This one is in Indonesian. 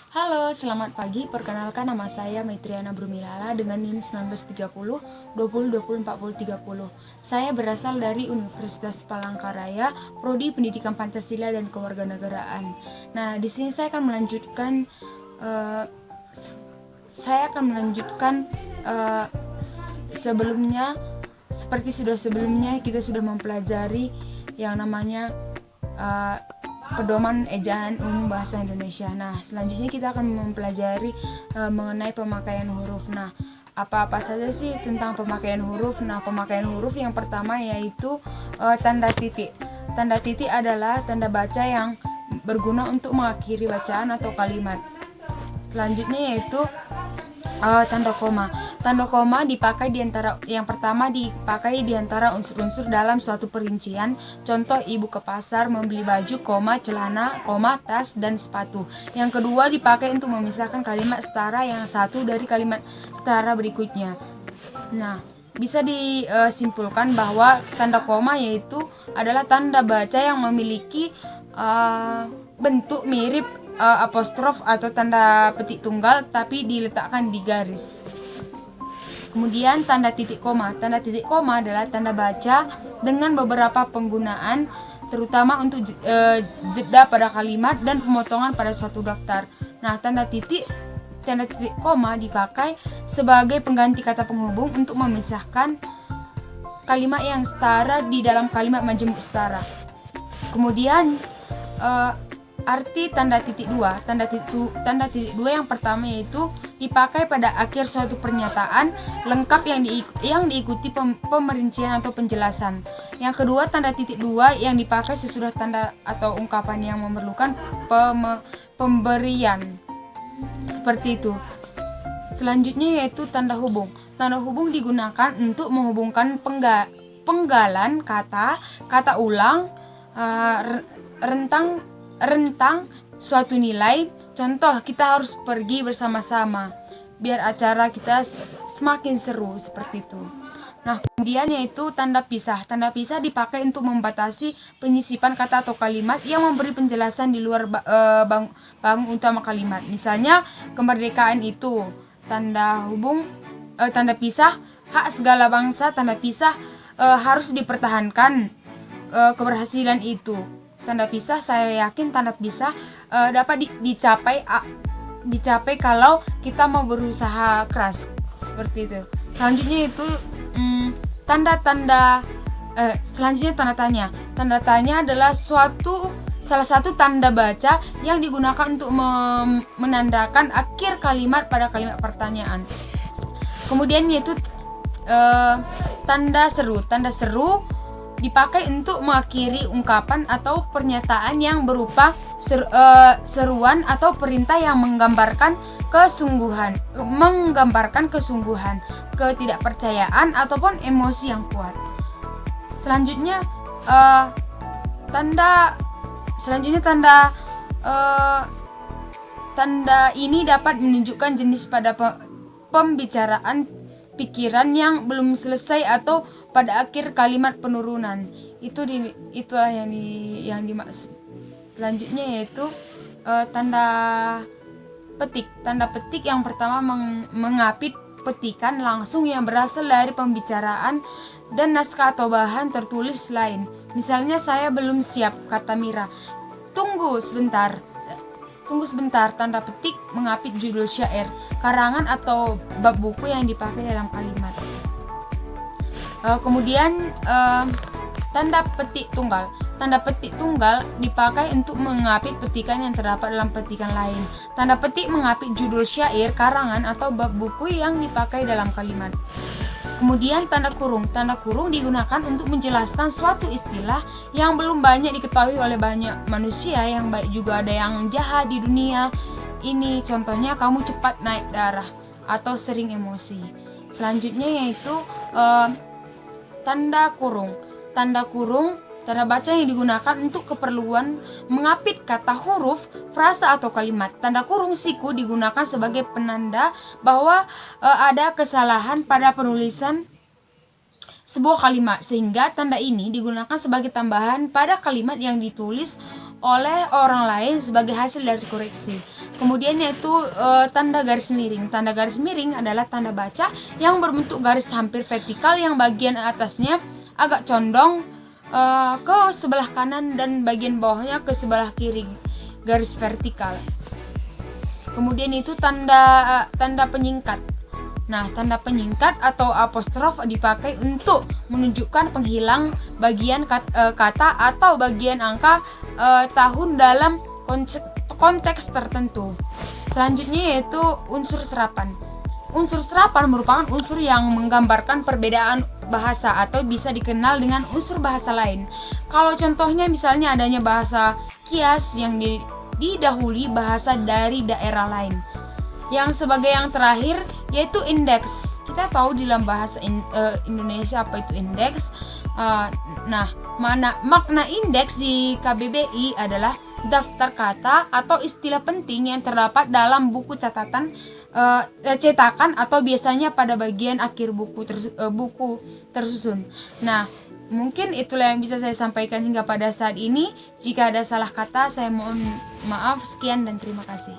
Halo, selamat pagi. Perkenalkan nama saya Maitriana Brumilala dengan NIM 1930 20 20 40 30. Saya berasal dari Universitas Palangkaraya, Prodi Pendidikan Pancasila dan Kewarganegaraan. Nah, di sini saya akan melanjutkan uh, sebelumnya, seperti sebelumnya kita sudah mempelajari yang namanya pedoman ejaan umum bahasa Indonesia. Nah, selanjutnya kita akan mempelajari mengenai pemakaian huruf. Nah, apa-apa saja sih tentang pemakaian huruf? Nah, pemakaian huruf yang pertama yaitu tanda titik. Tanda titik adalah tanda baca yang berguna untuk mengakhiri bacaan atau kalimat. Selanjutnya yaitu tanda koma. Tanda koma dipakai dipakai di antara unsur-unsur dalam suatu perincian. Contoh, ibu ke pasar membeli baju, koma, celana, koma, tas, dan sepatu. Yang kedua dipakai untuk memisahkan kalimat setara yang satu dari kalimat setara berikutnya. Nah, bisa disimpulkan bahwa tanda koma yaitu adalah tanda baca yang memiliki bentuk mirip apostrof atau tanda petik tunggal tapi diletakkan di garis. Kemudian tanda titik koma. Tanda titik koma adalah tanda baca dengan beberapa penggunaan, terutama untuk jeda pada kalimat dan pemotongan pada suatu daftar. Nah, tanda titik koma dipakai sebagai pengganti kata penghubung untuk memisahkan kalimat yang setara di dalam kalimat majemuk setara. Kemudian arti tanda titik dua. Tanda titik dua yang pertama yaitu dipakai pada akhir suatu pernyataan lengkap yang diikuti pemerincian atau penjelasan. Yang kedua, tanda titik dua yang dipakai sesudah tanda atau ungkapan yang memerlukan pemberian. Seperti itu. Selanjutnya yaitu tanda hubung. Tanda hubung digunakan untuk menghubungkan penggalan kata ulang, rentang suatu nilai. Contoh, kita harus pergi bersama-sama biar acara kita semakin seru, seperti itu. Nah, kemudian yaitu tanda pisah. Tanda pisah dipakai untuk membatasi penyisipan kata atau kalimat yang memberi penjelasan di luar bangun utama kalimat. Misalnya, kemerdekaan itu tanda hubung, tanda pisah, hak segala bangsa, tanda pisah, harus dipertahankan keberhasilan itu. Tanda pisah, saya yakin tanda pisah dapat dicapai kalau kita mau berusaha keras, seperti itu. Selanjutnya itu selanjutnya tanda tanya. Tanda tanya adalah salah satu tanda baca yang digunakan untuk menandakan akhir kalimat pada kalimat pertanyaan. Kemudian yaitu tanda seru. Tanda seru dipakai untuk mengakhiri ungkapan atau pernyataan yang berupa seruan atau perintah yang menggambarkan kesungguhan, ketidakpercayaan ataupun emosi yang kuat. Selanjutnya tanda ini dapat menunjukkan jenis pada pembicaraan, pikiran yang belum selesai atau pada akhir kalimat penurunan. Itulah yang dimaksud. Selanjutnya yaitu tanda petik. Tanda petik yang pertama mengapit petikan langsung yang berasal dari pembicaraan dan naskah atau bahan tertulis lain. Misalnya, saya belum siap, kata Mira. Tunggu sebentar. Tanda petik mengapit judul syair, karangan atau bab buku yang dipakai dalam kalimat. Kemudian tanda petik tunggal. Tanda petik tunggal dipakai untuk mengapit petikan yang terdapat dalam petikan lain. Tanda petik mengapit judul syair, karangan atau bab buku yang dipakai dalam kalimat. Kemudian tanda kurung. Tanda kurung digunakan untuk menjelaskan suatu istilah yang belum banyak diketahui oleh banyak manusia, yang baik juga ada yang jahat di dunia ini. Contohnya, kamu cepat naik darah atau sering emosi. Selanjutnya yaitu tanda kurung. Tanda baca yang digunakan untuk keperluan mengapit kata, huruf, frasa atau kalimat. Tanda kurung siku digunakan sebagai penanda bahwa ada kesalahan pada penulisan sebuah kalimat, sehingga tanda ini digunakan sebagai tambahan pada kalimat yang ditulis oleh orang lain sebagai hasil dari koreksi. Kemudian yaitu tanda garis miring. Tanda garis miring adalah tanda baca yang berbentuk garis hampir vertikal yang bagian atasnya agak condong ke sebelah kanan dan bagian bawahnya ke sebelah kiri garis vertikal. Kemudian itu tanda penyingkat. Nah, tanda penyingkat atau apostrof dipakai untuk menunjukkan penghilang bagian kata atau bagian angka tahun dalam konteks tertentu. Selanjutnya yaitu unsur serapan. Unsur serapan merupakan unsur yang menggambarkan perbedaan bahasa atau bisa dikenal dengan unsur bahasa lain. Kalau contohnya misalnya adanya bahasa kias yang didahului bahasa dari daerah lain. Yang sebagai yang terakhir yaitu indeks. Kita tahu di dalam bahasa Indonesia apa itu indeks. Makna indeks di KBBI adalah daftar kata atau istilah penting yang terdapat dalam buku catatan cetakan atau biasanya pada bagian akhir buku tersusun. Nah, mungkin itulah yang bisa saya sampaikan hingga pada saat ini. Jika ada salah kata, saya mohon maaf. Sekian dan terima kasih.